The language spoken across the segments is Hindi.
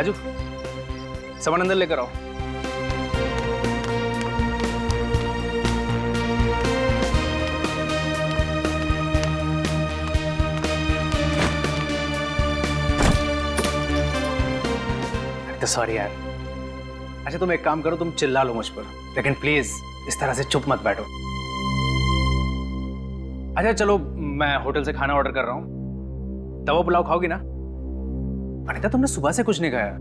राजू, सामान अंदर लेकर आओ। तो सॉरी यार। अच्छा तुम एक काम करो, तुम चिल्ला लो मुझ पर, लेकिन प्लीज इस तरह से चुप मत बैठो। अच्छा चलो, मैं होटल से खाना ऑर्डर कर रहा हूँ। तवा पुलाव खाओगी ना? अनिता तुमने सुबह से कुछ नहीं खाया।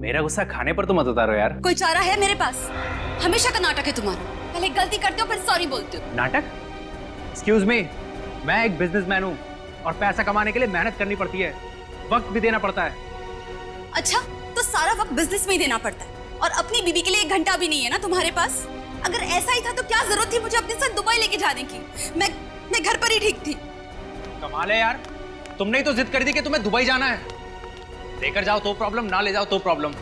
मेरा गुस्सा खाने पर तो मत उतारो यार। कोई चारा है मेरे पास? हमेशा का नाटक है तुम्हारा। पहले गलती करते हो फिर सॉरी बोलते हो। नाटक? एक्सक्यूज मी, मैं एक बिजनेसमैन हूँ और पैसा कमाने के लिए मेहनत करनी पड़ती है, वक्त भी देना पड़ता है। अच्छा, तो सारा वक्त बिजनेस में ही देना पड़ता है और अपनी बीबी के लिए 1 घंटा भी नहीं है ना तुम्हारे पास? अगर ऐसा ही था तो क्या जरूरत थी मुझे अपने साथ दुबई लेके जाने की? मैं घर पर ही ठीक थी। कमाल है यार, तुमने ही तो जिद कर दी कि तुम्हें दुबई जाना है। लेकर जाओ तो प्रॉब्लम, ना ले जाओ तो प्रॉब्लम।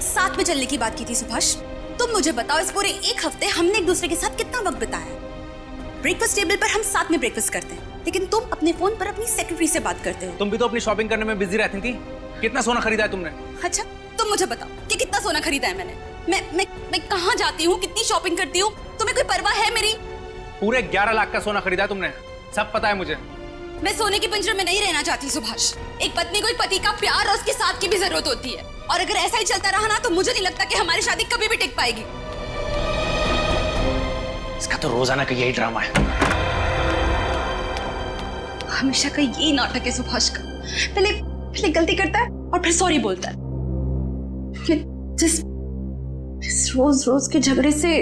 साथ में चलने की बात की थी सुभाष। तुम मुझे बताओ, इस पूरे 1 हफ्ते हमने एक दूसरे के साथ कितना वक्त बिताया? ब्रेकफास्ट टेबल पर हम साथ में ब्रेकफास्ट करते हैं, लेकिन तुम अपने फोन पर अपनी सेक्रेटरी से बात करते हो। तुम भी तो अपनी शॉपिंग करने में बिजी रहती थी। कितना सोना खरीदा है तुमने? अच्छा, तुम मुझे बताओ कि कितना सोना खरीदा है मैंने? मैं कहाँ जाती हूँ, कितनी शॉपिंग करती हूँ, तुम्हें कोई परवाह है मेरी? पूरे 11 लाख का सोना खरीदा है तुमने, सब पता है मुझे। मैं सोने के पिंजरे में नहीं रहना चाहती सुभाष। एक पत्नी को एक पति का प्यार और उसके साथ की भी जरूरत होती है, और अगर ऐसा ही चलता रहा ना तो मुझे नहीं लगता कि हमारी शादी कभी भी टिक पाएगी। इसका तो रोजाना का यही ड्रामा है। हमेशा का यही नाटक है सुभाष का। पहले गलती करता है और फिर सॉरी बोलता है। जिस रोज के झगड़े से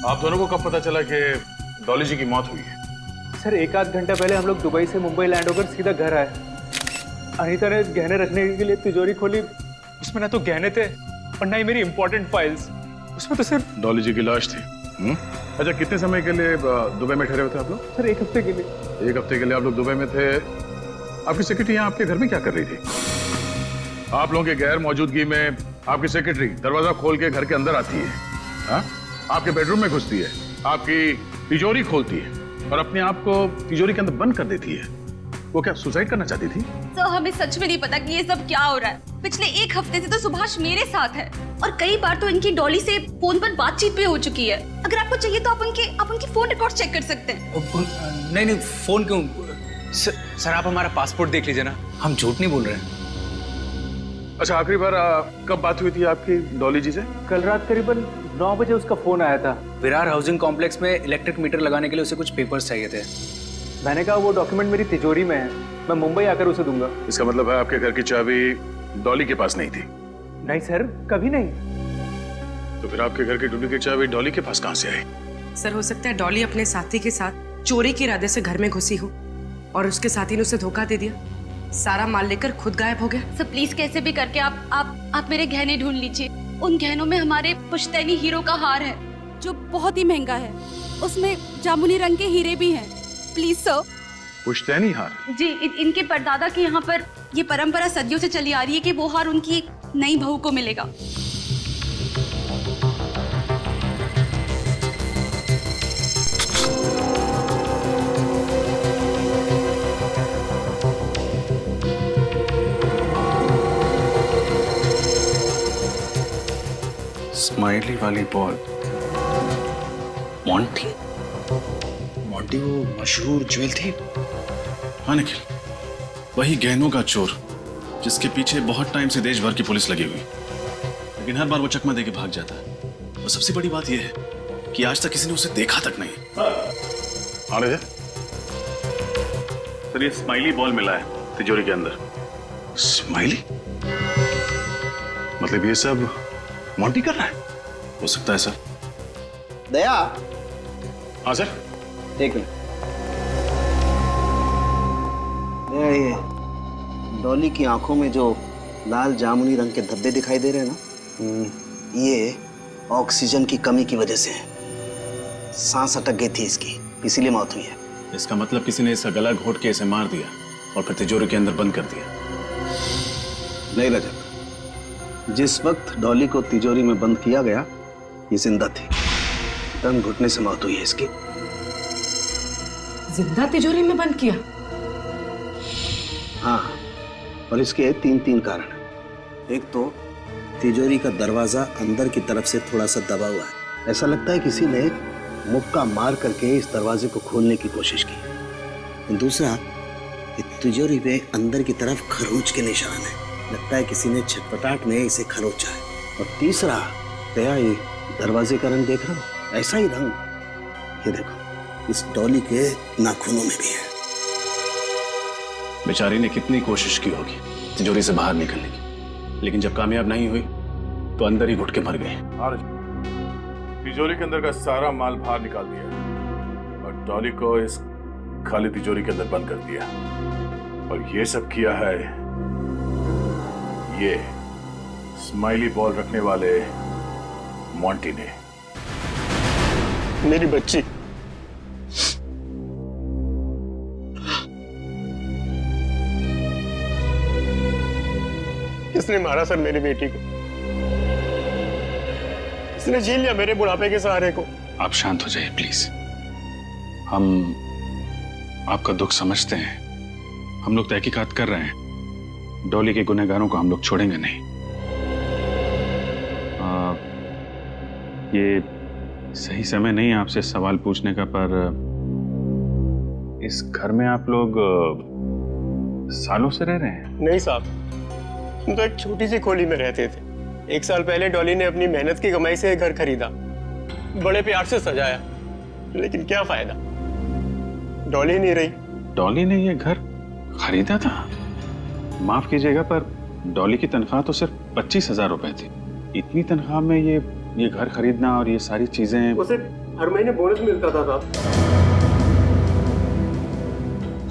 आप दोनों को कब पता चला कि डॉली जी की मौत हुई है? सर 1 आध घंटा पहले हम लोग दुबई से मुंबई लैंड होकर सीधा घर आए। अनीता ने गहने रखने के लिए तिजोरी खोली, उसमें ना तो गहने थे और ना ही मेरी इंपॉर्टेंट फाइल्स, उसमें तो सिर्फ डॉली जी की लाश थी। अच्छा, कितने समय के लिए दुबई में ठहरे हुए थे आप लोग? सर 1 हफ्ते के लिए। 1 हफ्ते के लिए आप लोग दुबई में थे। आपकी सेक्रेटरी यहाँ आपके घर में क्या कर रही थी? आप लोगों के गैर मौजूदगी में आपकी सेक्रेटरी दरवाजा खोल के घर के अंदर आती है, हाँ? आपके बेडरूम में घुसती है, आपकी तिजोरी खोलती है और अपने आप को तिजोरी के अंदर बंद कर देती है। वो क्या सुसाइड करना चाहती थी? तो हमें सच में नहीं पता कि ये सब क्या हो रहा है। पिछले 1 हफ्ते से तो सुभाष मेरे साथ है और कई बार तो इनकी डॉली से फोन पर बातचीत भी हो चुकी है। अगर आपको चाहिए तो आप उनकी फोन रिकॉर्ड चेक कर सकते हैं। नहीं फोन क्यों? सर आप हमारा पासपोर्ट देख लीजिए ना, हम झूठ नहीं बोल रहे हैं। अच्छा, आखिरी बार कब बात हुई थी आपकी डॉली जी से? कल रात करीबन 9 बजे उसका फोन आया था। विरार हाउसिंग कॉम्प्लेक्स में इलेक्ट्रिक मीटर लगाने के लिए उसे कुछ पेपर्स चाहिए थे। मैंने कहा वो डॉक्यूमेंट मेरी तिजोरी में है, मैं मुंबई आकर उसे दूंगा। इसका मतलब है आपके घर की चाबी डॉली के पास नहीं थी? नहीं सर, कभी नहीं। तो फिर आपके घर की डुप्लीकेट चाबी डॉली के पास कहां से आई? सर हो सकता है डॉली अपने साथी के साथ चोरी के इरादे से घर में घुसी हो और उसके साथी ने उसे धोखा दे दिया, सारा माल लेकर खुद गायब हो गया। सर प्लीज कैसे भी करके आप मेरे गहने ढूंढ लीजिए। उन गहनों में हमारे पुश्तैनी हीरो का हार है जो बहुत ही महंगा है, उसमें जामुनी रंग के हीरे भी हैं। Please sir. पुश्तैनी हार? जी, इनके परदादा के यहाँ पर ये परंपरा सदियों से चली आ रही है कि वो हार उनकी एक नई बहू को मिलेगा। स्माइली वाली बॉल। मॉन्टी वो मशहूर ज्वेल थी। हाँ निखिल, वही गहनों का चोर जिसके पीछे बहुत टाइम से देश भर की पुलिस लगी हुई, लेकिन हर बार वो चकमा देके भाग जाता है। और सबसे बड़ी बात यह है कि आज तक किसी ने उसे देखा तक नहीं। आने दे। सर ये स्माइली बॉल मिला है तिजोरी के अंदर। स्माइली? मतलब ये सब मॉन्टी कर रहा है? हो सकता है सर। दया, हाँ सर। एक मिनट। ये डॉली की आंखों में जो लाल जामुनी रंग के धब्बे दिखाई दे रहे हैं ना, ये ऑक्सीजन की कमी की वजह से है। सांस अटक गई थी इसकी, इसीलिए मौत हुई है। इसका मतलब किसी ने इसका गला घोट के इसे मार दिया और फिर तिजोरी के अंदर बंद कर दिया। नहीं रजत, जिस वक्त डॉली को तिजोरी में बंद किया गया ये जिंदा थी। दम घुटने से मौत हुई है इसकी। जिंदा तिजोरी में बंद किया? हाँ, और इसके तीन कारण हैं। एक तो तिजोरी का दरवाजा अंदर की तरफ से थोड़ा सा दबा हुआ है। ऐसा लगता है किसी ने मुक्का मार करके इस दरवाजे को खोलने की कोशिश की। दूसरा, तिजोरी पे अंदर की तरफ खरोंच के निशान है। लगता है किसी ने छटपटाट में इसे खरोचा है। और तीसरा, दया, ये दरवाजे का रंग देख रहा हो? ऐसा ही रंग ये देखो इस डॉली के नाखूनों में भी है। बेचारी ने कितनी कोशिश की होगी तिजोरी से बाहर निकलने की, लेकिन जब कामयाब नहीं हुई तो अंदर ही घुट के मर गई। तिजोरी के अंदर का सारा माल बाहर निकाल दिया और डॉली को इस खाली तिजोरी के अंदर बंद कर दिया। और ये सब किया है ये स्माइली बॉल रखने वाले मॉन्टी ने। मेरी बच्ची, किसने मारा सर मेरी बेटी को? किसने झेल लिया मेरे बुढ़ापे के सहारे को? आप शांत हो जाइए प्लीज। हम आपका दुख समझते हैं। हम लोग तहकीकात कर रहे हैं। डॉली के गुनहगारों को हम लोग छोड़ेंगे नहीं। ये सही समय नहीं है आपसे सवाल पूछने का, पर इस घर में आप लोग सालों से रह रहे हैं? नहीं साहब, हम तो एक छोटी सी खोली में रहते थे। 1 साल पहले डॉली ने अपनी मेहनत की कमाई से घर खरीदा, बड़े प्यार से सजाया, लेकिन क्या फायदा, डॉली नहीं रही। डॉली ने ये घर खरीदा था? माफ कीजिएगा, पर डॉली की तनख्वाह तो सिर्फ 25,000 रुपए थी। इतनी तनख्वाह में ये घर खरीदना और ये सारी चीजें। उसे हर महीने बोनस मिलता था साहब।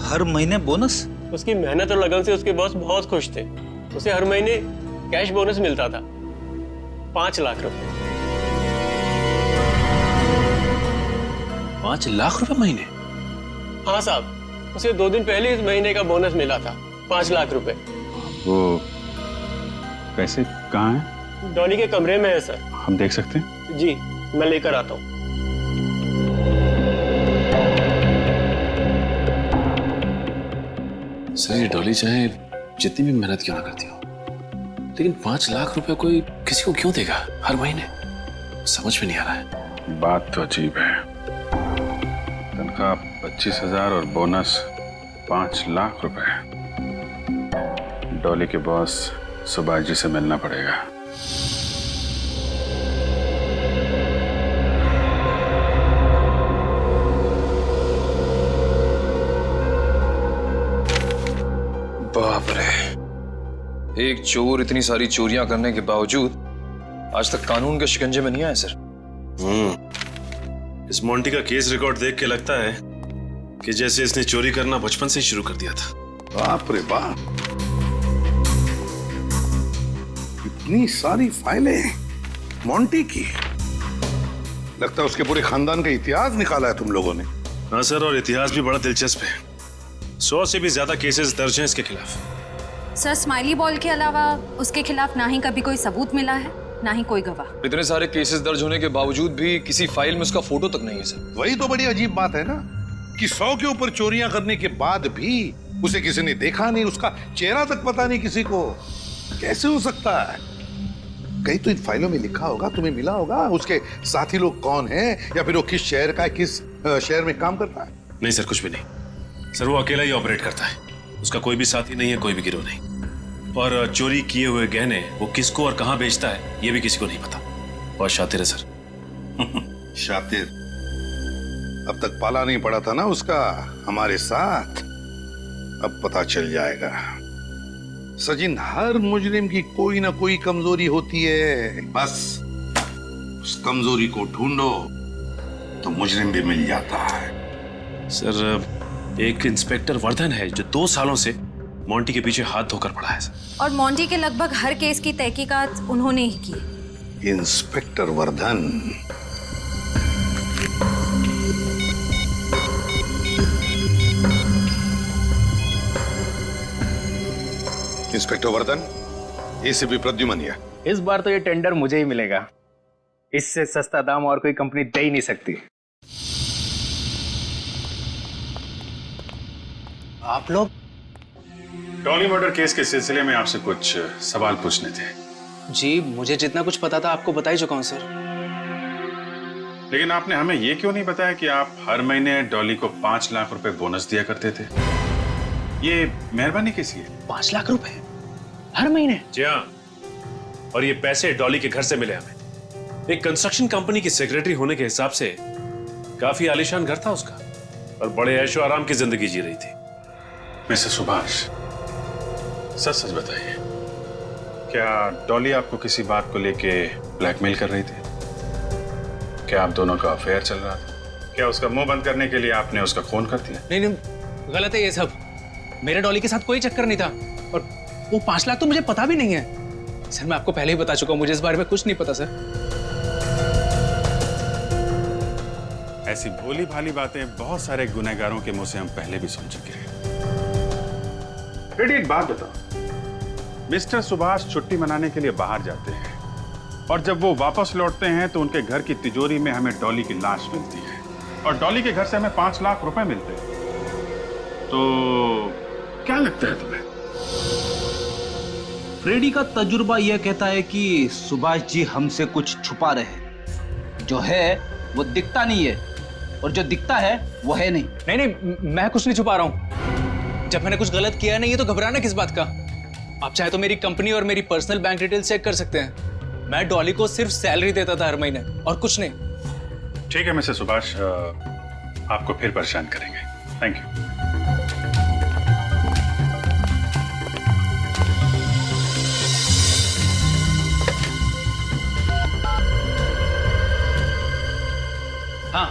हर महीने बोनस? उसकी मेहनत और लगन से उसके बॉस बहुत खुश थे। उसे हर महीने कैश बोनस मिलता था, 5 लाख रुपए। 5 लाख रुपए महीने? हाँ साहब, उसे 2 दिन पहले इस महीने का बोनस मिला था, 5 लाख रुपए। वो पैसे कहाँ हैं? डॉली के कमरे में है सर। हम देख सकते हैं? जी, मैं लेकर आता हूँ। सर, ये डॉली चाहे जितनी भी मेहनत क्यों ना करती हो, लेकिन 5 लाख रुपए कोई किसी को क्यों देगा हर महीने? समझ में नहीं आ रहा है। बात तो अजीब है। तनख्वाह 25,000 और बोनस 5 लाख रुपए। डॉली के बॉस सुभाष जी से मिलना पड़ेगा। बाप रे, एक चोर इतनी सारी चोरियां करने के बावजूद आज तक कानून के शिकंजे में नहीं आया सर। इस मोंटी का केस रिकॉर्ड देख के लगता है कि जैसे इसने चोरी करना बचपन से ही शुरू कर दिया था। बाप रे बाप, इतनी सारी फाइलें मोंटी की। लगता है उसके पूरे खानदान का इतिहास निकाला है तुम लोगों ने। हाँ सर, और इतिहास भी बड़ा दिलचस्प है। 100 से भी ज्यादा केसेस दर्ज हैं इसके खिलाफ। सर, स्माइली बॉल के अलावा उसके खिलाफ ना ही कभी कोई सबूत मिला है, ना ही कोई गवाह। इतने सारे केसेस दर्ज होने के बावजूद भी किसी फाइल में उसका फोटो तक नहीं है सर। वही तो बड़ी अजीब बात है ना, कि 100 के ऊपर चोरियां करने के बाद भी उसे किसी ने देखा नहीं, उसका चेहरा तक पता नहीं किसी को। कैसे हो सकता है? कहीं तो इन फाइलों में लिखा होगा, तुम्हें मिला होगा उसके साथी लोग कौन हैं, या फिर वो किस शहर का है, किस शहर में काम करता है। नहीं सर, कुछ भी नहीं सर, वो अकेला ही ऑपरेट करता है। उसका कोई भी साथी नहीं है, कोई भी गिरोह नहीं। और चोरी किए हुए गहने वो किसको और कहां बेचता है ये भी किसी को नहीं पता। बहुत शातिर है सर। शातिर? अब तक पाला नहीं पड़ा था ना उसका हमारे साथ, अब पता चल जाएगा। सचिन, हर मुजरिम की कोई ना कोई कमजोरी होती है, बस उस कमजोरी को ढूंढो तो मुजरिम भी मिल जाता है। सर, एक इंस्पेक्टर वर्धन है जो 2 सालों से मोंटी के पीछे हाथ धोकर पड़ा है सर। और मोंटी के लगभग हर केस की तहकीकात उन्होंने ही की। Inspector Vardhan, inspector Vardhan, ACP Pradyuman. इस बार तो ये टेंडर मुझे ही मिलेगा। इससे सस्ता दाम और कोई कंपनी दे ही नहीं सकती। आप लोग? डॉली मर्डर केस के सिलसिले में आपसे कुछ सवाल पूछने थे। जी, मुझे जितना कुछ पता था आपको बता ही चुका हूं सर। लेकिन आपने हमें ये क्यों नहीं बताया कि आप हर महीने डॉली को 5 लाख रुपए बोनस दिया करते थे? ये मेहरबानी किसी है? 5 लाख रुपए हर महीने? जी हाँ, और ये पैसे डॉली के घर से मिले हमें। एक कंस्ट्रक्शन कंपनी की सेक्रेटरी होने के हिसाब से काफी आलीशान घर था उसका और बड़े ऐशो आराम की जिंदगी जी रही थी। मिस्टर सुभाष, सच सच बताइए, क्या डॉली आपको किसी बात को लेके ब्लैकमेल कर रही थी? क्या आप दोनों का अफेयर चल रहा था? क्या उसका मुंह बंद करने के लिए आपने उसका खून कर दिया? नहीं नहीं, गलत है ये सब। मेरे डॉली के साथ कोई चक्कर नहीं था और वो 5 लाख तो मुझे पता भी नहीं है। सर, मैं आपको पहले ही बता चुका हूं, मुझे इस बारे में कुछ नहीं पता सर। ऐसी भोली भाली बातें बहुत सारे गुनहगारों के मुंह से हम पहले भी सुन चुके हैं। बेटी, एक बात बताओ, मिस्टर सुभाष छुट्टी मनाने के लिए बाहर जाते हैं और जब वो वापस लौटते हैं तो उनके घर की तिजोरी में हमें डॉली की लाश मिलती है और डॉली के घर से हमें 5 लाख रुपए मिलते हैं। तो क्या लगता है तुम्हें? फ्रेडी का तजुर्बा यह कहता है कि सुभाष जी हमसे कुछ छुपा रहे हैं। जो है वो दिखता नहीं है और जो दिखता है वो है नहीं। नहीं नहीं, मैं कुछ नहीं छुपा रहा हूं। जब मैंने कुछ गलत किया नहीं है तो घबराना किस बात का? आप चाहे तो मेरी कंपनी और मेरी पर्सनल बैंक डिटेल चेक कर सकते हैं। मैं डॉली को सिर्फ सैलरी देता था हर महीने और कुछ नहीं। ठीक है मिस्टर सुभाष, आपको फिर परेशान करेंगे। Thank you. हाँ,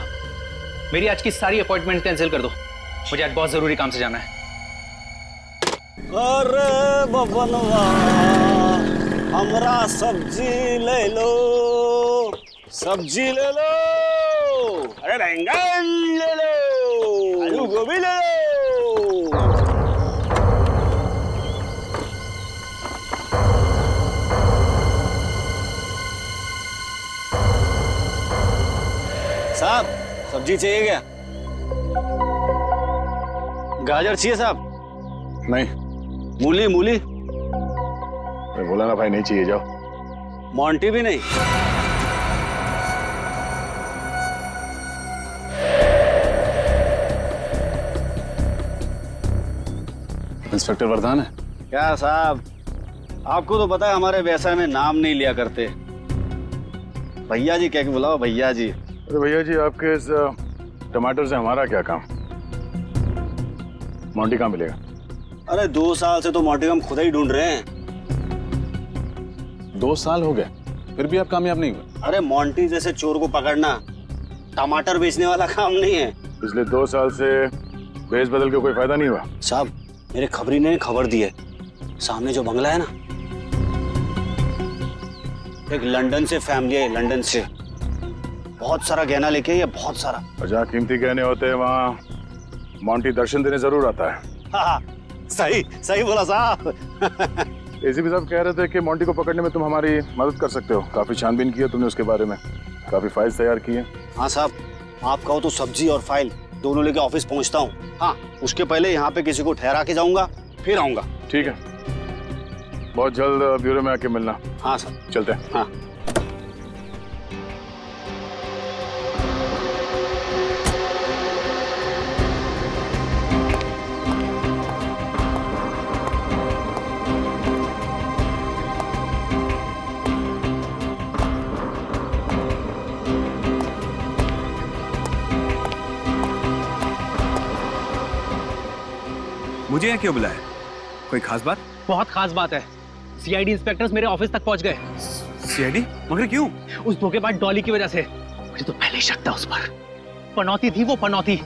मेरी आज की सारी अपॉइंटमेंट कैंसिल कर दो। मुझे आज बहुत जरूरी काम से जाना है। अरे बबनवा, हमरा सब्जी ले लो, सब्जी ले लो। अरे बैंगन ले लो, आलू गोभी ले लो। साहब, सब्जी चाहिए क्या? गाजर चाहिए साहब? नहीं, मूली मूली? मैं बोला ना भाई, नहीं चाहिए, जाओ। मोंटी भी नहीं? इंस्पेक्टर वर्धन है क्या साहब? आपको तो पता है हमारे व्यवसाय में नाम नहीं लिया करते। भैया जी कह के बुलाओ, भैया जी। अरे भैया जी, आपके इस टमाटर से हमारा क्या काम? मोंटी कहाँ मिलेगा? अरे 2 साल से तो मोंटी हम खुद ही ढूंढ रहे हैं। 2 साल हो गए, फिर भी आप कामयाब नहीं हुए? अरे मोंटी जैसे चोर को पकड़ना टमाटर बेचने वाला काम नहीं है। पिछले 2 साल से बेच बदल के कोई फायदा नहीं हुआ? साहब, मेरे खबरी ने खबर दी है, सामने जो बंगला है ना, एक लंदन से फैमिली है, लंदन से बहुत सारा गहना लेके, ये बहुत सारा। जहाँ कीमती गहने होते हैं वहाँ मोंटी दर्शन देने जरूर आता है। हाँ, सही सही बोला साहब। एसीपी साहब कह रहे थे कि मोंटी को पकड़ने में तुम हमारी मदद कर सकते हो। काफी छानबीन की है तुमने उसके बारे में, काफी फाइल्स तैयार की है। हाँ साहब, आप कहो तो सब्जी और फाइल दोनों लेके ऑफिस पहुंचता हूँ। हाँ, उसके पहले यहाँ पे किसी को ठहरा के जाऊंगा, फिर आऊंगा। ठीक है, बहुत जल्द ब्यूरो में आके मिलना। हाँ सर, चलते हैं। हाँ। मुझे यहाँ क्यों बुलाया? कोई खास बात? बहुत खास बात है। सीआईडी इंस्पेक्टर्स मेरे ऑफिस तक पहुंच गए। सीआईडी? मगर क्यों? उस धोखेबाज डॉली की वजह से। मुझे तो पहले ही शक था उस पर। पनौती थी वो, पनौती।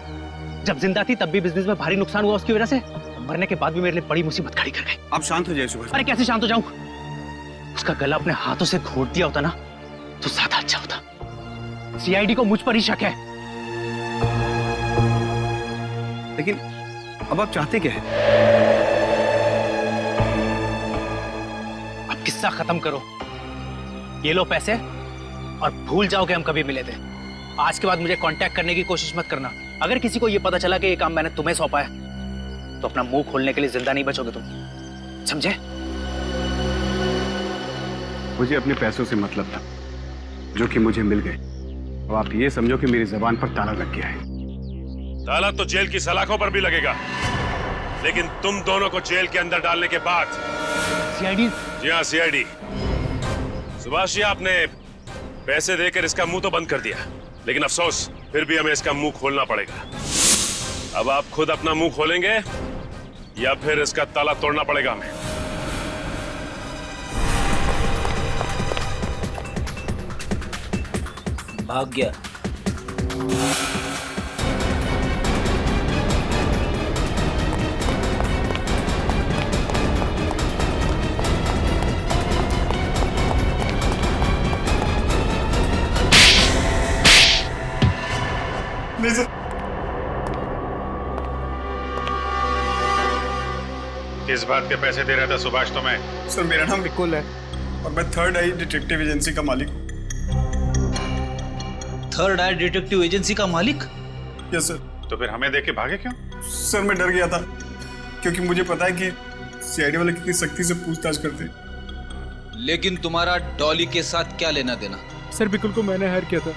जब जिंदा थी तब भी बिजनेस में भारी नुकसान हुआ उसकी वजह से, मरने के बाद भी मेरे लिए बड़ी मुसीबत खड़ी कर गई। आप शांत हो जाइए सुभाष। अरे कैसे शांत हो जाऊं? उसका गला अपने हाथों से घोट दिया होता ना तो ज्यादा अच्छा होता। सीआईडी को मुझ पर ही शक है। लेकिन अब आप चाहते क्या है? अब किस्सा खत्म करो, ये लो पैसे और भूल जाओ कि हम कभी मिले थे। आज के बाद मुझे कांटेक्ट करने की कोशिश मत करना। अगर किसी को ये पता चला कि ये काम मैंने तुम्हें सौंपा है तो अपना मुंह खोलने के लिए जिंदा नहीं बचोगे तुम, समझे? मुझे अपने पैसों से मतलब था जो कि मुझे मिल गए। अब आप ये समझो कि मेरी जबान पर ताला लग गया है। ताला तो जेल की सलाखों पर भी लगेगा, लेकिन तुम दोनों को जेल के अंदर डालने के बाद। सीआईडी? जी हाँ, सीआईडी। सुभाष जी, आपने पैसे देकर इसका मुंह तो बंद कर दिया, लेकिन अफसोस फिर भी हमें इसका मुंह खोलना पड़ेगा। अब आप खुद अपना मुंह खोलेंगे या फिर इसका ताला तोड़ना पड़ेगा हमें? भाग गया। नहीं सर। किस बात के पैसे दे रहा था सुभाष तुम्हें? सर मेरा नाम विकुल है और मैं थर्ड आई डिटेक्टिव एजेंसी का मालिक हूँ। थर्ड आई डिटेक्टिव एजेंसी का मालिक? Yes sir. तो फिर हमें देख के भागे क्यों? सर मैं डर गया था क्योंकि मुझे पता है कि सीआईडी वाले कितनी सख्ती से पूछताछ करते हैं। लेकिन तुम्हारा डॉली के साथ क्या लेना देना? सर बिल्कुल को मैंने हायर किया था।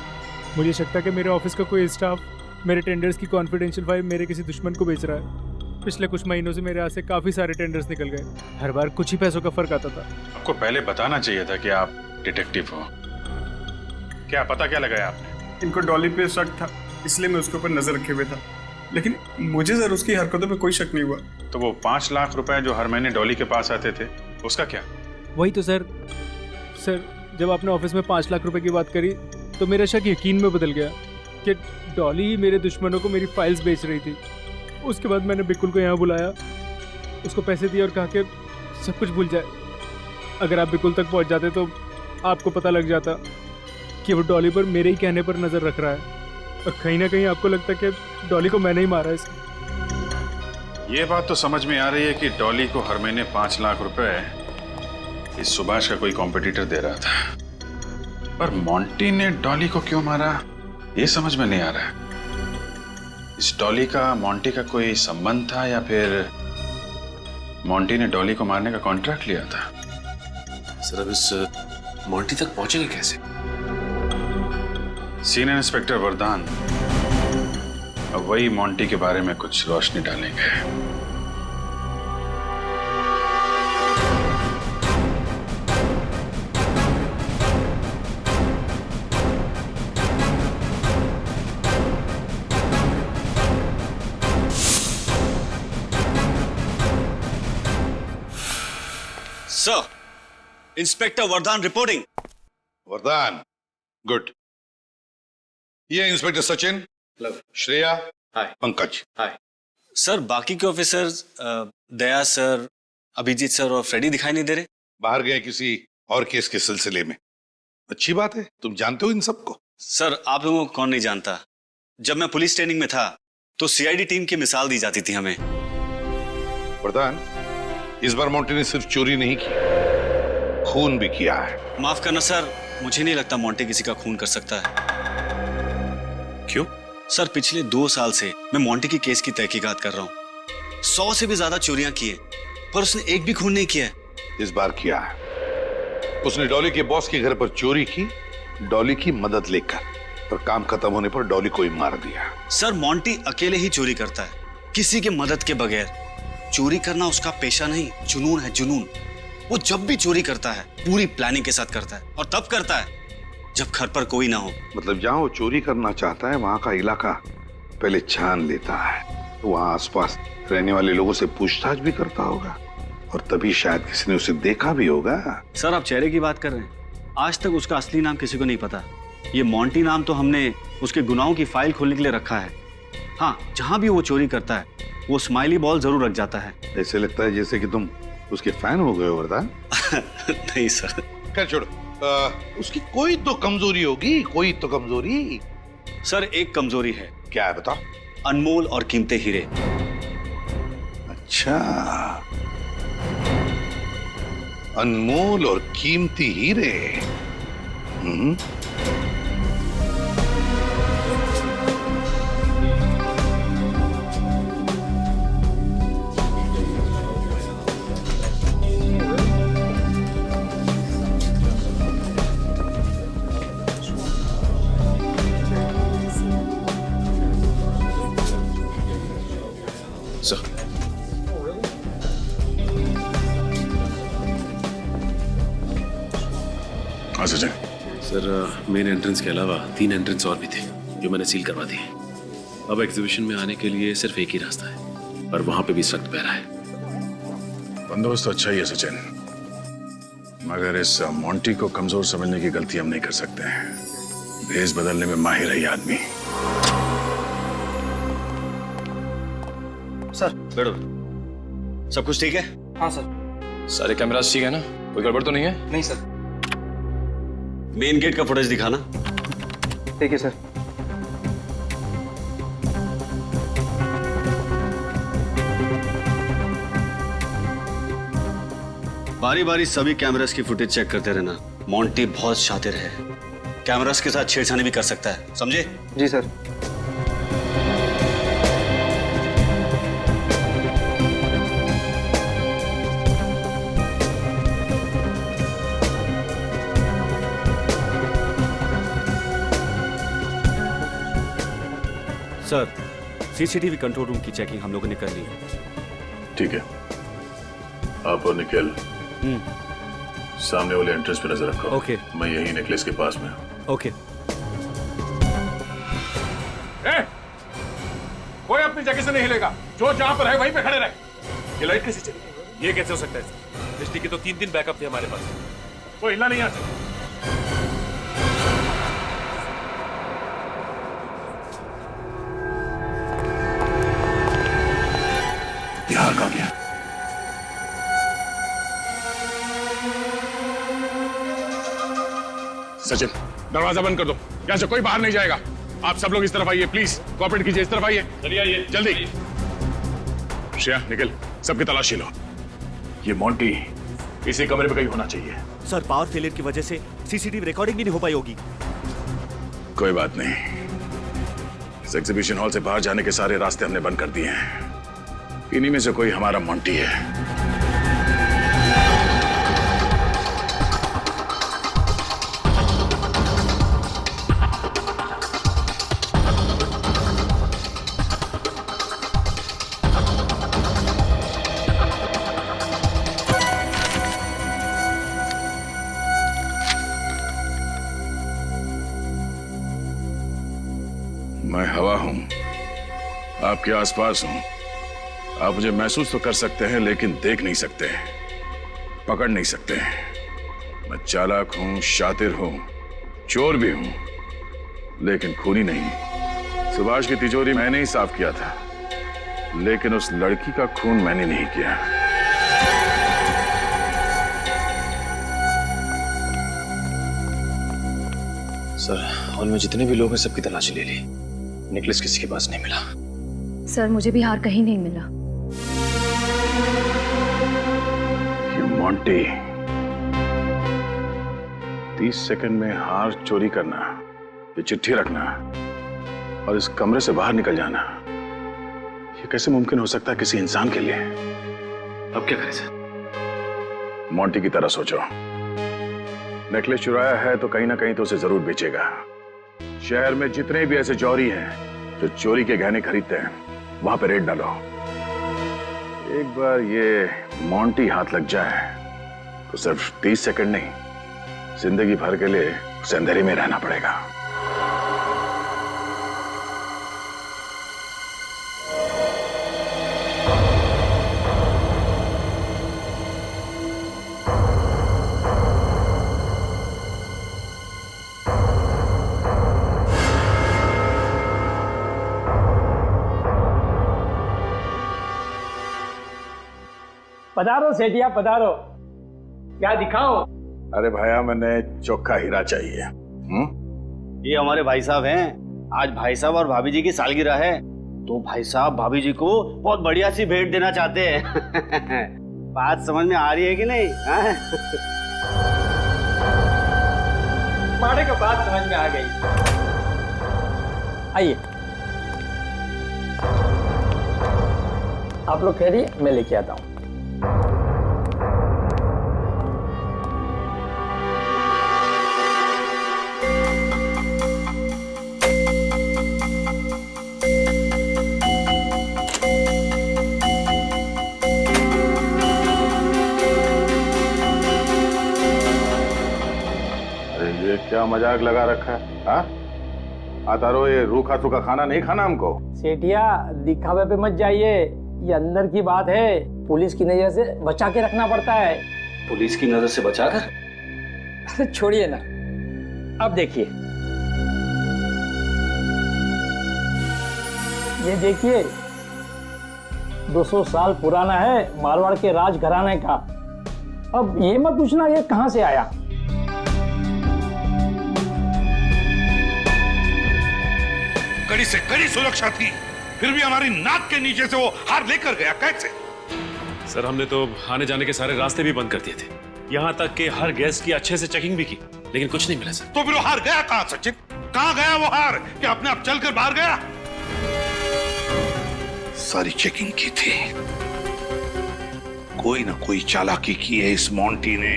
मुझे शक था कि मेरे ऑफिस का कोई स्टाफ मेरे टेंडर्स की कॉन्फिडेंशियल फाइल मेरे किसी दुश्मन को बेच रहा है। पिछले कुछ महीनों से मेरे यहाँ से काफी सारे टेंडर्स निकल गए। हर बार कुछ ही पैसों का फर्क आता था। आपको पहले बताना चाहिए था कि आप डिटेक्टिव हो। क्या पता क्या लगाया आपने? इनको डॉली पे शक था, इसलिए मैं उसके ऊपर नजर रखे हुए था, लेकिन मुझे सर उसकी हरकतों पे कोई शक नहीं हुआ। तो वो 5 लाख रुपए जो हर महीने डॉली के पास आते थे, उसका क्या? वही तो सर जब आपने ऑफिस में 5 लाख रुपए की बात करी तो मेरा शक यकीन में बदल गया कि डॉली ही मेरे दुश्मनों को मेरी फाइल्स बेच रही थी। उसके बाद मैंने बिकुल को यहाँ बुलाया, उसको पैसे दिए और कहा कि सब कुछ भूल जाए। अगर आप बिकुल तक पहुँच जाते तो आपको पता लग जाता कि वो डॉली पर मेरे ही कहने पर नज़र रख रहा है और कहीं ना कहीं आपको लगता कि डॉली को मैंने ही मारा है। ये बात तो समझ में आ रही है कि डॉली को हर महीने 5 लाख रुपए इस सुभाष का कोई कॉम्पिटिटर दे रहा था, पर मोंटी ने डॉली को क्यों मारा ये समझ में नहीं आ रहा है। इस डॉली का मोंटी का कोई संबंध था या फिर मोंटी ने डॉली को मारने का कॉन्ट्रैक्ट लिया था? सर अब इस मोंटी तक पहुंचेंगे कैसे? सीनियर इंस्पेक्टर वरदान अब वही मोंटी के बारे में कुछ रोशनी डालेंगे। सर, इंस्पेक्टर वरदान रिपोर्टिंग। वरदान, गुड। ये inspector Sachin, Shreya, Pankaj. Hi sir. बाकी के ऑफिसर्स दया सर, अभिजीत सर और फ्रेडी दिखाई नहीं दे रहे। बाहर गए किसी और केस के सिलसिले में। अच्छी बात है, तुम जानते हो इन सबको? सर आप लोगों को कौन नहीं जानता। जब मैं पुलिस ट्रेनिंग में था तो सीआईडी टीम की मिसाल दी जाती थी हमें। वरदान, इस बार मोंटी ने सिर्फ चोरी नहीं की, खून भी किया है। माफ करना सर, मुझे नहीं लगता मोंटी किसी का खून कर सकता है। क्यों? सर पिछले 2 साल से मैं मोंटी की केस की तहकीकात कर रहा हूँ। 100 से भी ज्यादा चोरियां की है, पर उसने एक भी खून नहीं किया है। इस बार किया है। उसने डॉली के बॉस के घर पर चोरी की, डॉली की मदद लेकर, और काम खत्म होने पर डॉली को ही मार दिया। सर मोंटी अकेले ही चोरी करता है, किसी के मदद के बगैर। चोरी करना उसका पेशा नहीं, जुनून है, जुनून। वो जब भी चोरी करता है पूरी प्लानिंग के साथ करता है, और तब करता है जब घर पर कोई ना हो। मतलब जहां वो चोरी करना चाहता है वहां का इलाका पहले छान लेता है, तो वहां आसपास रहने वाले लोगों से पूछताछ भी करता होगा, और तभी शायद किसी ने उसे देखा भी होगा। सर आप चेहरे की बात कर रहे हैं, आज तक उसका असली नाम किसी को नहीं पता। ये मोंटी नाम तो हमने उसके गुनाहों की फाइल खोलने के लिए रखा है, हाँ, जहां भी वो चोरी करता है वो स्माइली बॉल जरूर रख जाता है। ऐसे लगता है जैसे कि तुम उसके फैन हो गए हो वरदान। नहीं सर। खैर छोड़ो, उसकी कोई तो कमजोरी होगी, कोई तो कमजोरी। सर एक कमजोरी है। क्या है बताओ? अनमोल और कीमती हीरे। अच्छा, अनमोल और कीमती हीरे। सर, हाँ सचिन। सर मेन एंट्रेंस के अलावा 3 एंट्रेंस और भी थे जो मैंने सील करवा दिए। अब एग्जीबिशन में आने के लिए सिर्फ एक ही रास्ता है, पर वहां पे भी सख्त पहरा है। बंदोबस्त तो अच्छा ही है सचिन, मगर इस मोंटी को कमजोर समझने की गलती हम नहीं कर सकते हैं। भेष बदलने में माहिर है ये आदमी। सर बैठो। सब कुछ ठीक है? हाँ सर। सारे कैमरास ठीक है ना? कोई गड़बड़ तो नहीं है? नहीं सर। मेन गेट का फुटेज दिखाना। ठीक है सर। बारी बारी सभी कैमरास की फुटेज चेक करते रहना। मोंटी बहुत शातिर है, कैमरास के साथ छेड़छाड़ी भी कर सकता है, समझे? जी sir. Sir CCTV control room की चेकिंग हम लोगों ने कर ली है। ठीक है, आप और निखिल सामने वाले एंट्रेंस पे नजर रखो। ओके। मैं यही नेकलेस के पास में हूं। ओके। कोई अपनी जगह से नहीं हिलेगा, जो जहां पर है वहीं पे खड़े रहे। ये लाइट कैसे चली? ये कैसे हो सकता है सर? बिजली की तो 3 बैकअप थे हमारे पास। कोई हिलना नहीं यहाँ से। यहाँ कहाँ गया? सचिन, दरवाजा बंद कर दो, यहाँ से कोई बाहर नहीं जाएगा। आप सब लोग इस तरफ आइए, प्लीज कोऑपरेट कीजिए। इस तरफ आइए, चलिए आइए जल्दी। श्रेया, निखिल, सबकी तलाशी लो। ये मोंटी इसी कमरे में कहीं होना चाहिए। सर पावर फेलियर की वजह से सीसीटीवी रिकॉर्डिंग भी नहीं हो पाई होगी। कोई बात नहीं, इस एग्जीबिशन हॉल से बाहर जाने के सारे रास्ते हमने बंद कर दिए हैं। इन्हीं में से कोई हमारा मोंटी है। मैं हवा हूं, आपके आसपास हूं। आप मुझे महसूस तो कर सकते हैं लेकिन देख नहीं सकते, पकड़ नहीं सकते। मैं चालाक हूं, शातिर हूं, चोर भी हूं, लेकिन खूनी नहीं। सुभाष की तिजोरी मैंने ही साफ किया था, लेकिन उस लड़की का खून मैंने नहीं किया। सर हॉल में जितने भी लोग हैं सबकी तलाशी ले ली, नेकलेस किसी के पास नहीं मिला। सर मुझे भी हार कहीं नहीं मिला। ये मोंटी 30 सेकंड में हार चोरी करना, ये चिट्ठी रखना और इस कमरे से बाहर निकल जाना, ये कैसे मुमकिन हो सकता है किसी इंसान के लिए? अब क्या करें सर? मोंटी की तरह सोचो। नेकलेस चुराया है तो कहीं ना कहीं तो उसे जरूर बेचेगा। शहर में जितने भी ऐसे चोरी हैं जो चोरी के गहने खरीदते हैं, वहां पे रेड डालो। एक बार ये मोंटी हाथ लग जाए तो सिर्फ 30 सेकंड नहीं, जिंदगी भर के लिए उसे अंधेरे में रहना पड़ेगा। पधारो सेठिया पधारो। क्या दिखाओ? अरे भैया मैंने चोखा हीरा चाहिए। ये हमारे भाई साहब हैं। आज भाई साहब और भाभी जी की सालगिरह है, तो भाई साहब भाभी जी को बहुत बढ़िया सी भेंट देना चाहते हैं। बात समझ में आ रही है कि नहीं? माड़े का बात समझ में आ गई। आइए आप लोग कह रही मैं लेके आता हूँ। ये क्या मजाक लगा रखा है? हाँ आता रहो, ये रूखा सूखा खाना नहीं खाना हमको। सेठिया दिखावे पे मत जाइए, ये अंदर की बात है, पुलिस की नजर से बचा के रखना पड़ता है। पुलिस की नजर से बचाकर? छोड़िए ना, अब देखिए, ये देखिए 200 साल पुराना है, मारवाड़ के राज घराने का। अब ये मत पूछना ये कहां से आया। कड़ी से कड़ी सुरक्षा थी, फिर भी हमारी नाक के नीचे से वो हार लेकर गया कैसे? सर हमने तो आने जाने के सारे रास्ते भी बंद कर दिए थे, यहाँ तक कि हर गेस्ट की अच्छे से चेकिंग भी की, लेकिन कुछ नहीं मिला सर। तो फिर वो हार गया कहां सचिन? कहां गया वो हार? कि अपने आप चलकर बाहर गया? सारी चेकिंग की थी, कोई ना कोई चालाकी की है इस मोंटी ने,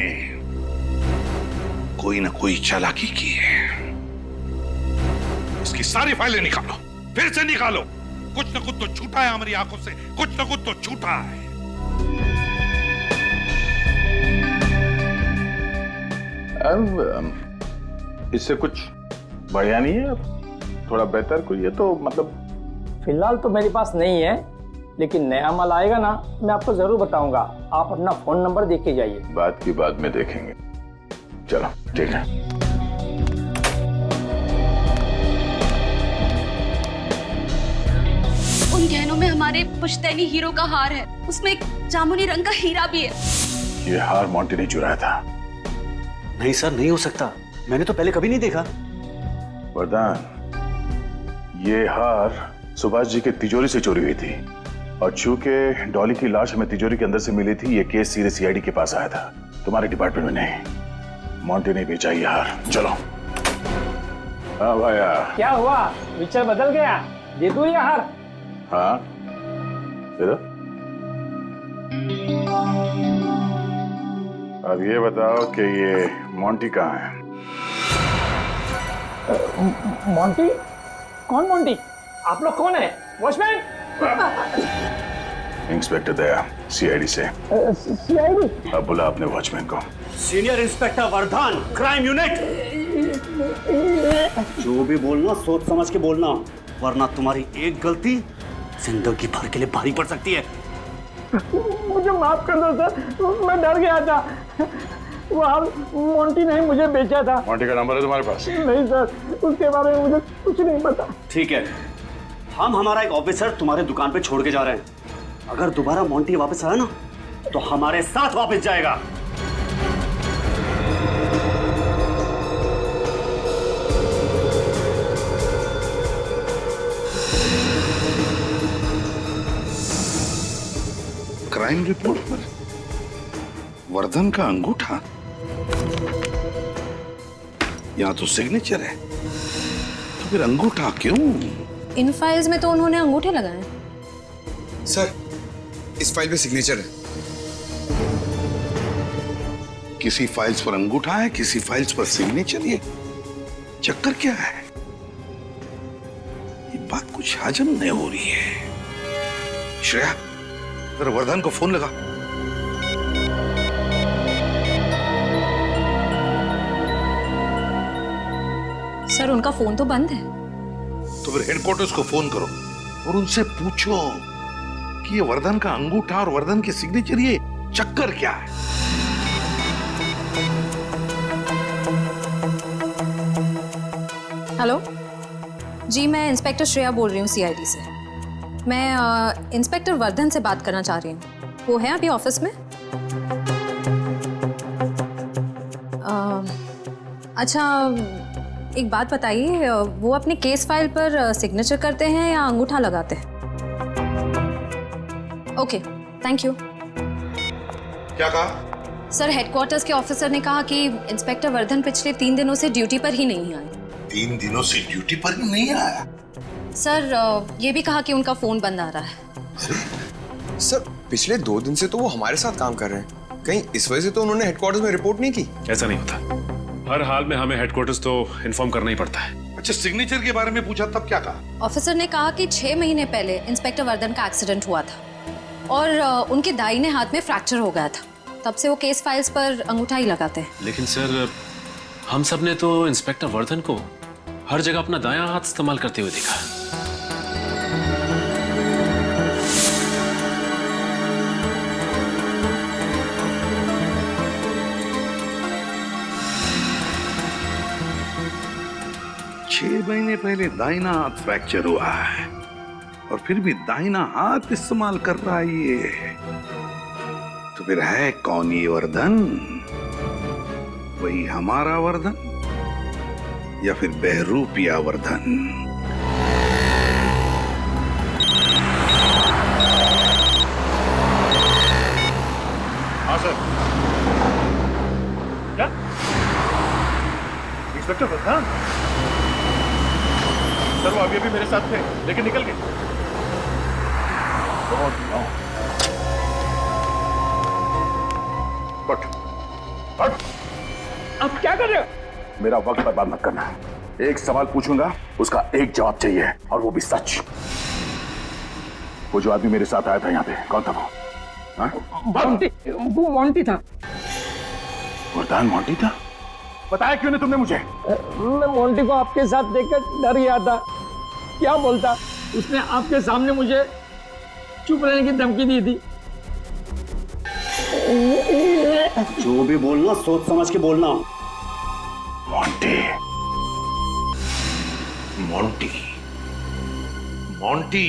कोई ना कोई चालाकी की है। इसकी सारी फाइलें निकालो, फिर से निकालो। कुछ न कुछ तो छूटा है हमारी आंखों से, कुछ न कुछ तो छूटा है। इससे कुछ बढ़िया नहीं है? थोड़ा बेहतर कोई है तो मतलब? फिलहाल तो मेरे पास नहीं है, लेकिन नया माल आएगा ना मैं आपको जरूर बताऊंगा। आप अपना फोन नंबर देख के जाइए। बात की बाद में देखेंगे। चलो ठीक है। उन गहनों में हमारे पुश्तैनी हीरो का हार है, उसमें एक जामुनी रंग का हीरा भी है। ये हार मोंटी ने चुराया था। नहीं सर, नहीं हो सकता, मैंने तो पहले कभी नहीं देखा। वरदान, ये हार सुभाष जी के तिजोरी से चोरी हुई थी, और चूंकि डॉली की लाश हमें तिजोरी के अंदर से मिली थी, ये केस सीधे सीआईडी के पास आया था, तुम्हारे डिपार्टमेंट में नहीं। मोंटी ने बेचा ये हार। चलो। हाँ भाया, क्या हुआ, विचार बदल गया? दे दूं ये हार? हाँ दे दो। अब ये बताओ कि ये मोंटी कहाँ है? मोंटी? कौन मोंटी? आप लोग कौन है? वॉचमैन? इंस्पेक्टर दया, सीआईडी से। सीआईडी? अब बुला अपने वॉचमैन को। Senior inspector Vardhan, crime unit. जो भी बोलना सोच समझ के बोलना, वरना तुम्हारी एक गलती जिंदगी भर के लिए भारी पड़ सकती है। मुझे माफ कर दो सर, मैं डर गया था। वो हार मोंटी ने मुझे बेचा था। मोंटी का नंबर है तुम्हारे पास? नहीं सर, उसके बारे में मुझे कुछ नहीं पता। ठीक है, हम हमारा एक ऑफिसर तुम्हारे दुकान पे छोड़ के जा रहे हैं। अगर दोबारा मोंटी वापस आया ना, तो हमारे साथ वापस जाएगा। क्राइम रिपोर्ट पर वर्धन का अंगूठा, यहाँ तो सिग्नेचर है, तो फिर अंगूठा क्यों? इन फाइल्स में तो उन्होंने अंगूठे लगाए। सर, इस फाइल पे सिग्नेचर है। किसी फाइल्स पर अंगूठा है, किसी फाइल्स पर सिग्नेचर। ये चक्कर क्या है? ये बात कुछ हजम नहीं हो रही है। श्रेया, जरा वर्धन को फोन लगा। सर उनका फोन तो बंद है। तो फिर हेडक्वार्टर्स को फोन करो और उनसे पूछो कि ये वर्धन का अंगूठा और वर्धन के सिग्नेचर, ये चक्कर क्या है? हेलो जी, मैं इंस्पेक्टर श्रेया बोल रही हूँ सीआईडी से। मैं इंस्पेक्टर वर्धन से बात करना चाह रही हूँ। वो है अभी ऑफिस में? अच्छा, एक बात बताइए, वो अपने केस फाइल पर सिग्नेचर करते हैं या अंगूठा लगाते हैं? Okay, thank you. क्या कहा? सर, हेडक्वार्टर्स के ऑफिसर ने कहा कि इंस्पेक्टर वर्धन पिछले 3 दिनों से ड्यूटी पर ही नहीं आए। 3 दिनों से ड्यूटी पर ही नहीं आया? सर, ये भी कहा कि उनका फोन बंद आ रहा है। सर, पिछले 2 दिन से तो वो हमारे साथ काम कर रहे हैं। कहीं इस वजह से तो उन्होंने हेडक्वार्टर्स में रिपोर्ट नहीं की? ऐसा नहीं होता, हर हाल में हमें हेडक्वार्टर्स तो इन्फॉर्म करना ही पड़ता है। अच्छा, सिग्नेचर के बारे में पूछा तब क्या कहा? ऑफिसर ने कहा कि 6 महीने पहले इंस्पेक्टर वर्धन का एक्सीडेंट हुआ था और उनके दाहिने हाथ में फ्रैक्चर हो गया था। तब से वो केस फाइल्स पर अंगूठा ही लगाते हैं। लेकिन सर, हम सब ने तो इंस्पेक्टर वर्धन को हर जगह अपना दायां हाथ इस्तेमाल करते हुए देखा। 6 महीने पहले दाहिना हाथ फ्रैक्चर हुआ है और फिर भी दाहिना हाथ इस्तेमाल कर रहा है ये। तो फिर है कौन ये वर्धन? वही हमारा वर्धन या फिर बहरूपिया वर्धन? हाँ सर। क्या इंस्पेक्टर वर्धन? सर, वो अभी मेरे साथ थे लेकिन निकल गए। अब क्या कर रहे हो? मेरा वक्त बर्बाद मत करना। एक सवाल पूछूंगा, उसका एक जवाब चाहिए और वो भी सच। वो जो आदमी मेरे साथ आया था यहाँ पे, कौन था वो? मोंटी, वो मोंटी था। वर्धन मोंटी था? बताया क्यों नहीं तुमने मुझे? मैं मोंटी को आपके साथ देखकर डर गया था। क्या बोलता? उसने आपके सामने मुझे चुप रहने की धमकी दी थी। जो भी बोलना सोच समझ के बोलना। मोंटी, मोंटी, मोंटी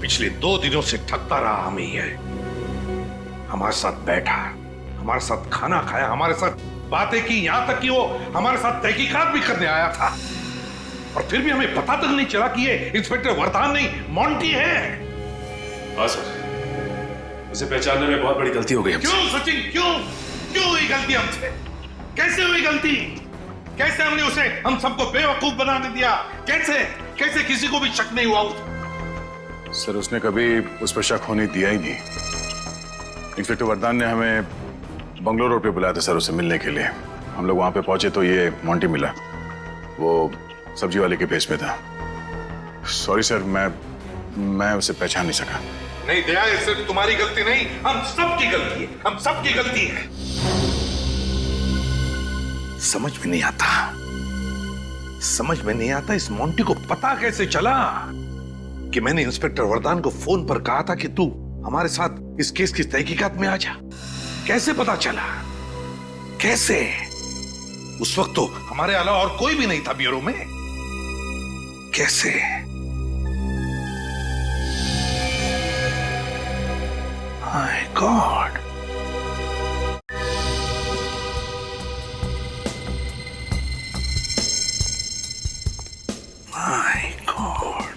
पिछले 2 दिनों से ठगता रहा हमें ये। हमारे साथ बैठा, हमारे साथ खाना खाया, हमारे साथ बातें की, यहां तक कि वो हमारे साथ तहकीकात भी करने आया था। और फिर भी हमें पता तक नहीं चला कि ये इंस्पेक्टर वर्धन नहीं, मोंटी है। हाँ सर, उसे पहचानने में बहुत बड़ी गलती हो गई हमसे। क्यों सचिन, क्यों हुई गलती हमसे? कैसे हुई गलती? कैसे हमने उसे, हम सबको बेवकूफ बनाने दिया? कैसे किसी को भी शक नहीं हुआ? सर, उसने कभी उस पर शक होने दिया ही नहीं। इंस्पेक्टर वर्धन ने हमें बंगलोर रोड पे बुलाया था सर, उसे मिलने के लिए। हम लोग वहां पे पहुंचे तो ये मोंटी मिला। वो सब्जी वाले के भेष में था। सॉरी सर, मैं उसे पहचान नहीं सका। नहीं दया, ये सिर्फ तुम्हारी गलती नहीं, हम सबकी गलती है। हम सबकी गलती है। समझ में नहीं आता इस मोंटी को पता कैसे चला कि मैंने इंस्पेक्टर वर्धन को फोन पर कहा था कि तू हमारे साथ इस केस की तहकीकात में आ जा। कैसे पता चला? कैसे? उस वक्त तो हमारे अलावा और कोई भी नहीं था ब्यूरो में। कैसे? My God. My God.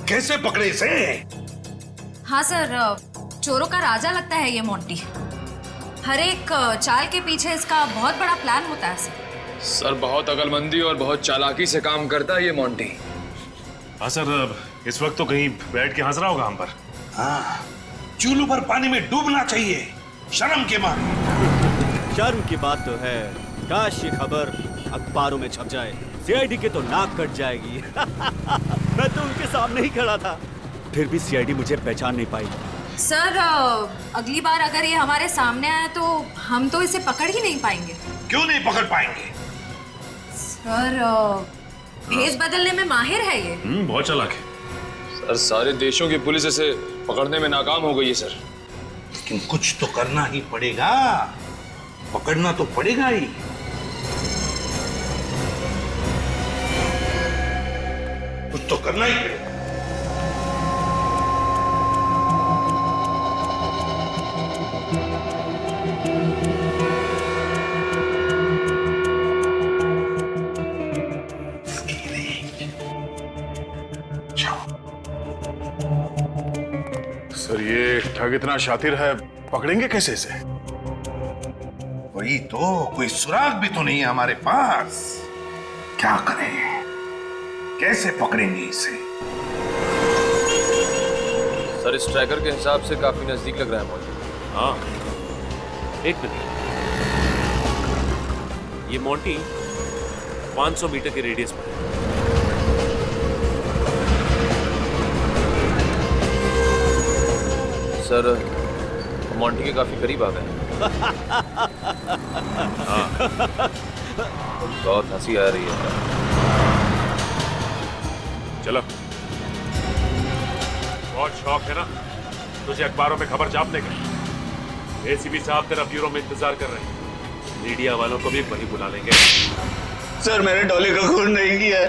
कैसे पकड़े इसे? हाँ सर, चोरों का राजा लगता है ये मोंटी। हर एक चाल के पीछे इसका बहुत बड़ा प्लान होता है सर, बहुत अकलमंदी और बहुत चालाकी से काम करता है ये मोंटी। हाँ सर, इस वक्त तो कहीं बैठ के हंस रहा होगा हम पर। हाँ, चूल्हू पर पानी में डूबना चाहिए शर्म के मारे। शर्म की बात तो है, काश ये खबर अखबारों में छप जाए, सीआईडी के तो नाक कट जाएगी। मैं तो उनके सामने ही खड़ा था, फिर भी सीआईडी मुझे पहचान नहीं पाई। सर अगली बार अगर ये हमारे सामने आया तो हम तो इसे पकड़ ही नहीं पाएंगे। क्यों नहीं पकड़ पाएंगे? सर भेष बदलने में माहिर है ये। बहुत चालाक है सर। सारे देशों की पुलिस इसे पकड़ने में नाकाम हो गई है सर। लेकिन कुछ तो करना ही पड़ेगा, पकड़ना तो पड़ेगा ही। कुछ तो करना ही पड़ेगा। सर ये ठग इतना शातिर है, पकड़ेंगे कैसे इसे? वही तो, कोई सुराग भी तो नहीं है हमारे पास। क्या करें, कैसे पकड़ेंगे इसे? सर इस ट्रैकर के हिसाब से काफी नजदीक लग रहा है मोंटी। हाँ, एक मिनट। ये मोंटी 500 मीटर के रेडियस पर है। सर मोंटी के काफी करीब आ गए। हाँ, बहुत हंसी आ रही है। चलो। बहुत शौक है ना तुझे अखबारों में खबर छापने का? एसीपी साहब तेरा ब्यूरो में इंतजार कर रहे हैं। मीडिया वालों को भी वहीं बुला लेंगे। सर मैंने डॉली का खून नहीं किया है।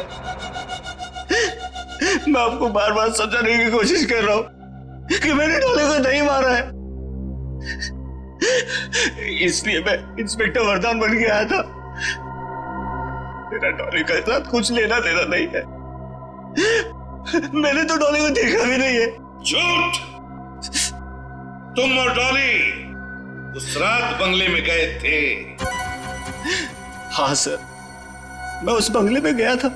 मैं आपको बार बार समझाने की कोशिश कर रहा हूं कि मैंने डॉली को नहीं मारा है। इसलिए मैं इंस्पेक्टर वरदान बन के आया था। मेरा डॉली के साथ कुछ लेना देना नहीं है। मैंने तो डॉली को देखा भी नहीं है। झूठ! तुम और डॉली उस रात बंगले में गए थे। हाँ सर, मैं उस बंगले में गया था,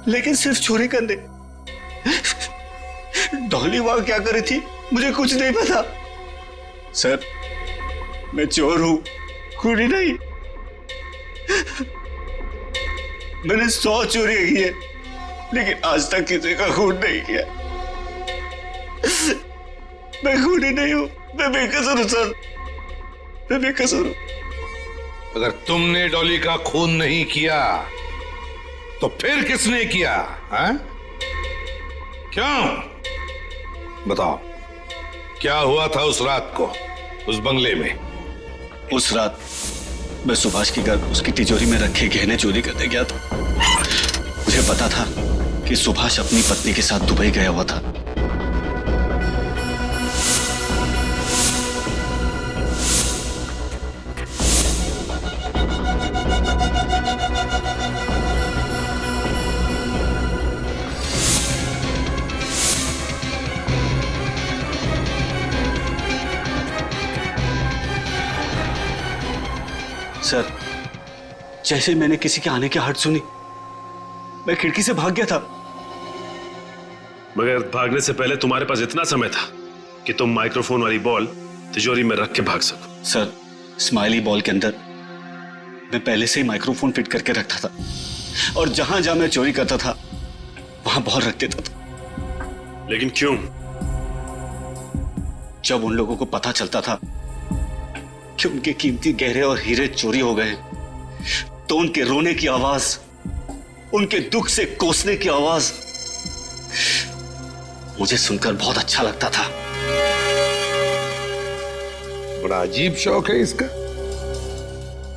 लेकिन सिर्फ चोरी करने। डॉली वहां क्या कर रही थी मुझे कुछ नहीं पता। सर मैं चोर हूं, खूनी नहीं। मैंने 100 चोरी की है, लेकिन आज तक किसी का खून नहीं किया। मैं खूनी नहीं हूं, मैं बेकसूर हूं सर, मैं बेकसूर हूं। अगर तुमने डॉली का खून नहीं किया तो फिर किसने किया? हाँ? क्यों? बताओ, क्या हुआ था उस रात को उस बंगले में? उस रात मैं सुभाष के घर उसकी तिजोरी में रखे गहने चोरी करने गया था। मुझे पता था कि सुभाष अपनी पत्नी के साथ दुबई गया हुआ था। सर, जैसे मैंने किसी के आने की आहट सुनी, मैं खिड़की से भाग गया था। मगर भागने से पहले तुम्हारे पास इतना समय था कि तुम माइक्रोफोन वाली बॉल तिजोरी में रख के भाग सको। सर, स्माइली बॉल के अंदर मैं पहले से ही माइक्रोफोन फिट करके रखता था, और जहां जहां मैं चोरी करता था वहां बॉल रख देता था। लेकिन क्यों? जब उन लोगों को पता चलता था कि उनके कीमती गहरे और हीरे चोरी हो गए, तो उनके रोने की आवाज, उनके दुख से कोसने की आवाज मुझे सुनकर बहुत अच्छा लगता था। बड़ा अजीब शौक है इसका।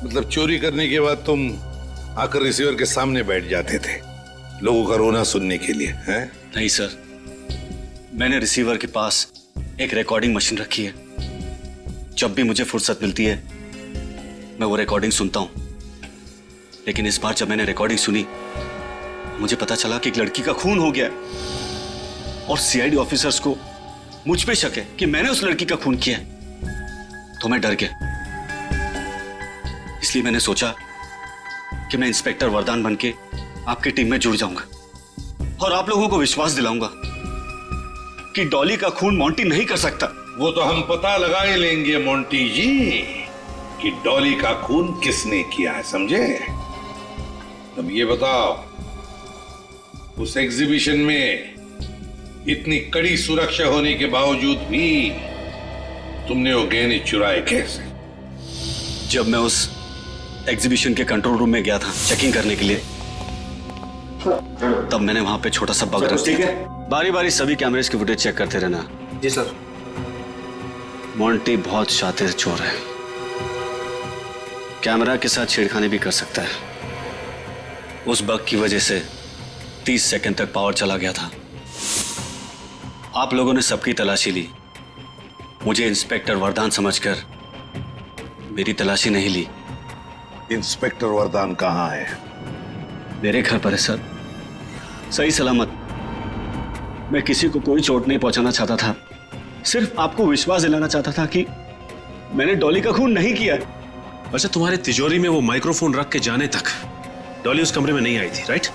मतलब चोरी करने के बाद तुम आकर रिसीवर के सामने बैठ जाते थे लोगों का रोना सुनने के लिए, हैं? नहीं सर, मैंने रिसीवर के पास एक रिकॉर्डिंग मशीन रखी है। जब भी मुझे फुर्सत मिलती है मैं वो रिकॉर्डिंग सुनता हूं। लेकिन इस बार जब मैंने रिकॉर्डिंग सुनी, मुझे पता चला कि एक लड़की का खून हो गया है, और सीआईडी ऑफिसर्स को मुझ पे शक है कि मैंने उस लड़की का खून किया है। तो मैं डर गया। इसलिए मैंने सोचा कि मैं इंस्पेक्टर वरदान बनके आपकी टीम में जुड़ जाऊंगा और आप लोगों को विश्वास दिलाऊंगा कि डॉली का खून मोंटी नहीं कर सकता। वो तो हम पता लगा ही लेंगे मोंटी जी कि डॉली का खून किसने किया है, समझे? अब ये बताओ, उस एग्जीबिशन में इतनी कड़ी सुरक्षा होने के बावजूद भी तुमने वो गहने चुराए कैसे? जब मैं उस एग्जीबिशन के कंट्रोल रूम में गया था चेकिंग करने के लिए, तब मैंने वहां पे छोटा सा बग रख दिया। बारी बारी सभी कैमरेज की फुटेज चेक करते रहना। जी सर। मोंटी बहुत शातिर चोर है, कैमरा के साथ छेड़खानी भी कर सकता है। उस बग की वजह से 30 सेकंड तक पावर चला गया था। आप लोगों ने सबकी तलाशी ली, मुझे इंस्पेक्टर वरदान समझकर मेरी तलाशी नहीं ली। इंस्पेक्टर वरदान कहाँ है? मेरे घर पर है सर, सही सलामत। मैं किसी को कोई चोट नहीं पहुंचाना चाहता था, सिर्फ आपको विश्वास दिलाना चाहता था कि मैंने डॉली का खून नहीं किया। अच्छा, तुम्हारे तिजोरी में वो माइक्रोफोन रख के जाने तक डॉली उस कमरे में नहीं आई थी, राइट?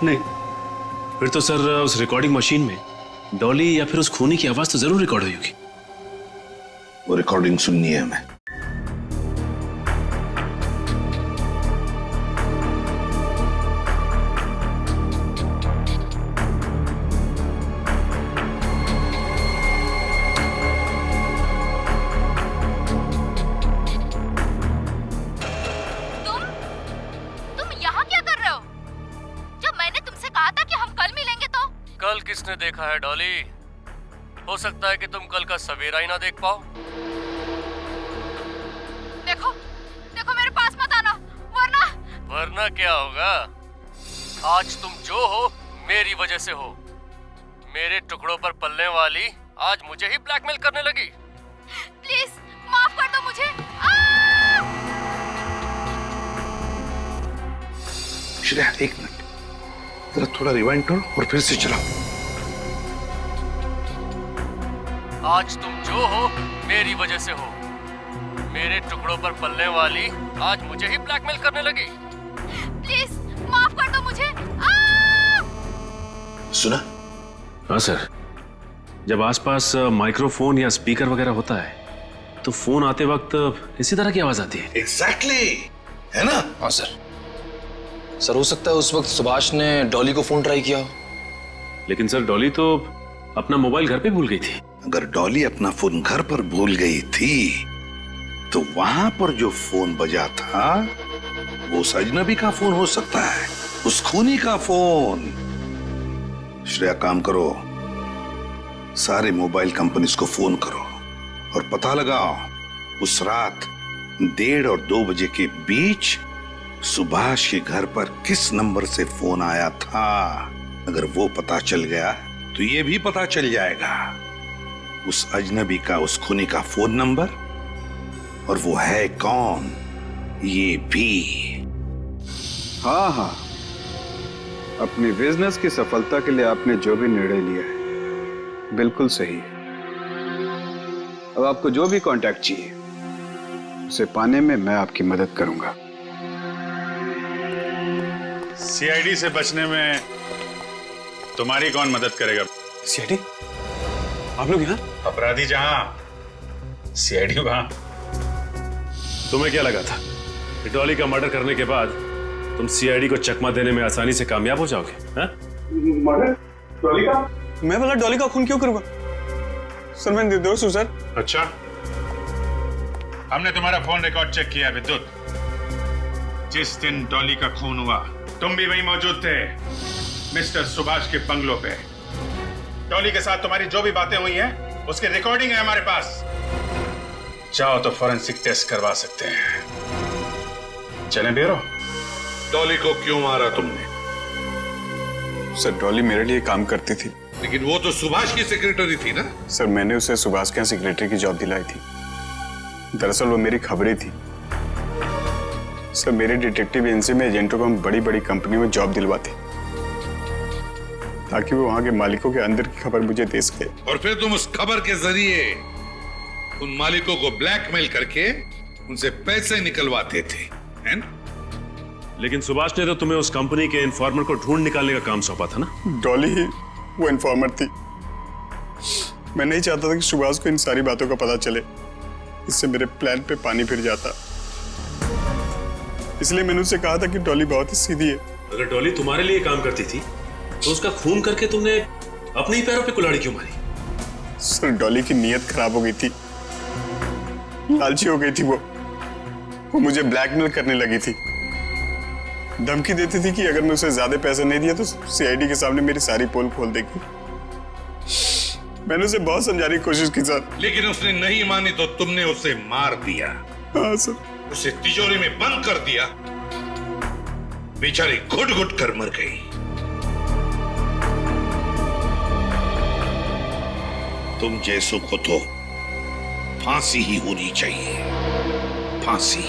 नहीं। फिर तो सर उस रिकॉर्डिंग मशीन में डॉली या फिर उस खूनी की आवाज तो जरूर रिकॉर्ड हुई होगी। वो रिकॉर्डिंग सुननी है हमें। कल किसने देखा है डॉली? हो सकता है कि तुम कल का सवेरा ही ना देख पाओ। देखो देखो मेरे पास मत आना, वरना क्या होगा? आज तुम जो हो मेरी वजह से हो। मेरे टुकड़ों पर पलने वाली आज मुझे ही ब्लैकमेल करने लगी। प्लीज माफ कर दो मुझे। श्रेया एक मिनट, जरा थोड़ा रिवाइंड करो और फिर से चलाओ। आज तुम जो हो मेरी वजह से हो। मेरे टुकड़ों पर पलने वाली आज मुझे ही ब्लैकमेल करने लगी। प्लीज माफ कर दो मुझे। सुना? हाँ सर, जब आसपास माइक्रोफोन या स्पीकर वगैरह होता है तो फोन आते वक्त इसी तरह की आवाज आती है। एग्जैक्टली, है ना? हाँ सर। सर हो सकता है उस वक्त सुभाष ने डॉली को फोन ट्राई किया। लेकिन सर डॉली तो अपना मोबाइल घर पे भूल गई थी। अगर डॉली अपना फोन घर पर भूल गई थी तो वहां पर जो फोन बजा था वो उस अजनबी का फोन हो सकता है, उस खूनी का फोन। श्रेया काम करो, सारे मोबाइल कंपनीज को फोन करो और पता लगाओ उस रात 1:30 और 2 बजे के बीच सुभाष के घर पर किस नंबर से फोन आया था। अगर वो पता चल गया तो ये भी पता चल जाएगा उस अजनबी का, उस खूनी का फोन नंबर, और वो है कौन ये भी। हाँ हाँ, अपनी बिजनेस की सफलता के लिए आपने जो भी निर्णय लिया है बिल्कुल सही है। अब आपको जो भी कांटेक्ट चाहिए उसे पाने में मैं आपकी मदद करूंगा। सीआईडी से बचने में तुम्हारी कौन मदद करेगा? सीआईडी? आप लोग यहाँ? अपराधी जहां, सीआईडी वहां। तुम्हें क्या लगा था कि डॉली का मर्डर करने के बाद तुम सीआईडी को चकमा देने में आसानी से कामयाब हो जाओगे? मर्डर? डॉली का? मैं भला डॉली का खून क्यों करूंगा? सर मैं निर्दोष हूं सर। अच्छा, हमने तुम्हारा फोन रिकॉर्ड चेक किया विद्युत। जिस दिन डॉली का खून हुआ तुम भी वहीं मौजूद थे, मिस्टर सुभाष के बंगलों पे। डॉली के साथ तुम्हारी जो भी बातें हुई हैं उसकी रिकॉर्डिंग है हमारे पास। चाहो तो फॉरेंसिक टेस्ट करवा सकते हैं। चलें ब्यूरो? डॉली को क्यों मारा तुमने? सर डॉली मेरे लिए काम करती थी। लेकिन वो तो सुभाष की सेक्रेटरी थी ना? सर मैंने उसे सुभाष के यहाँ सेक्रेटरी की जॉब दिलाई थी। दरअसल वो मेरी खबरें थी। सर मेरे डिटेक्टिव एजेंसी में एजेंटों को हम बड़ी बड़ी कंपनी में जॉब दिलवाते ताकि वो वहां के मालिकों के अंदर की खबर मुझे दे सके। और फिर तुम उस खबर के जरिए उन मालिकों को ब्लैकमेल करके उनसे पैसे निकलवाते थे, हैं? लेकिन सुभाष ने तो तुम्हें उस कंपनी के इन्फॉर्मर को ढूंढ निकालने का काम सौंपा था ना? डॉली ही वो इन्फॉर्मर थी। मैं नहीं चाहता था कि सुभाष को इन सारी बातों का पता चले, इससे मेरे प्लान पे पानी फिर जाता। इसलिए मैंने उससे कहा था कि डॉली बहुत ही सीधी है। अगर डॉली तुम्हारे लिए काम करती थी तो उसका खून करके तुमने अपने ही पैरों पे कुल्हाड़ी क्यों मारी? सर डॉली की नीयत खराब हो गई थी, लालची हो गई थी वो मुझे ब्लैकमेल करने लगी थी, धमकी देती थी कि अगर मैं उसे ज्यादा पैसे नहीं दिया तो सीआईडी के सामने मेरी सारी पोल खोल देगी। मैंने उसे बहुत समझाने की कोशिश की सर, लेकिन उसने नहीं मानी तो तुमने उसे मार दिया। हाँ सर। उसे तिजोरी में बंद कर दिया, बेचारी घुट घुट कर मर गई। तुम जैसों को तो फांसी ही होनी चाहिए, फांसी।